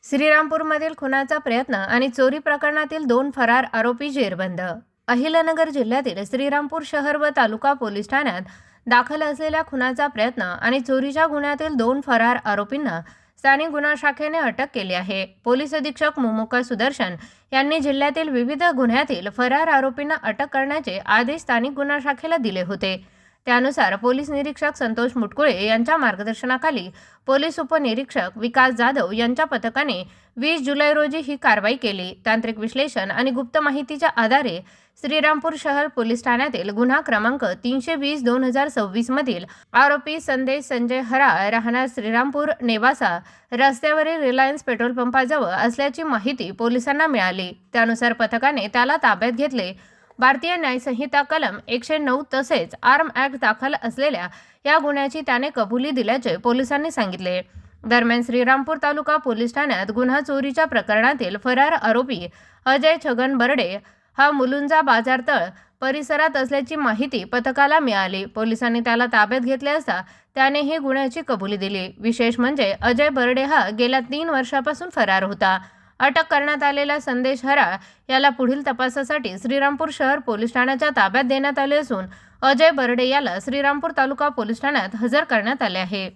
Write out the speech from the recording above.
श्रीरामपूरमधील खुनाचा प्रयत्न आणि चोरी प्रकरणातील 2 फरार आरोपी जेरबंद। अहिल्यानगर जिल्ह्यातील श्रीरामपूर शहर व तालुका पोलीस ठाण्यात दाखल असलेल्या खुनाचा प्रयत्न आणि चोरीच्या गुन्ह्यातील 2 फरार आरोपींना स्थानिक गुन्हा शाखेने अटक केली आहे। पोलीस अधीक्षक मुमुका सुदर्शन यांनी जिल्ह्यातील विविध गुन्ह्यातील फरार आरोपींना अटक करण्याचे आदेश स्थानिक गुन्हा शाखेला दिले होते। त्यानुसार पोलीस निरीक्षक संतोष मुटकुळे यांच्या मार्गदर्शनाखाली पोलीस उपनिरीक्षक विकास जाधव यांच्या पथकाने 20 जुलै रोजी ही कारवाई केली। तांत्रिक विश्लेषण आणि गुप्त माहितीच्या आधारे श्रीरामपूर शहर पोलीस ठाण्यातील गुन्हा क्रमांक 320/2026 मधील आरोपी संदेश संजय हरा राहणार श्रीरामपूर नेवासा रस्त्यावरील रिलायन्स पेट्रोल पंपाजवळ असल्याची माहिती पोलिसांना मिळाली। त्यानुसार पथकाने त्याला ताब्यात घेतले। भारतीय न्याय संहिता कलम 109 तसेच आर्म ॲक्ट दाखल असलेल्या या गुन्ह्याची त्याने कबुली दिल्याचे पोलिसांनी सांगितले। दरम्यान श्रीरामपूर तालुका पोलीस ठाण्यात गुन्हा चोरीच्या प्रकरणातील फरार आरोपी अजय छगन बर्डे हा मुलुंजा बाजारतळ परिसरात असल्याची माहिती पथकाला मिळाली। पोलिसांनी त्याला ताब्यात घेतले असता त्याने ही गुन्ह्याची कबुली दिली। विशेष म्हणजे अजय बर्डे हा गेल्या 3 वर्षापासून फरार होता। अटक करण्यात आलेला संदेश हरा याला पुढील तपासासाठी श्रीरामपूर शहर पोलीस ठाण्याच्या ताब्यात देण्यात आले असून अजय बर्डे याला श्रीरामपूर तालुका पोलीस ठाण्यात हजर करण्यात आले आहे।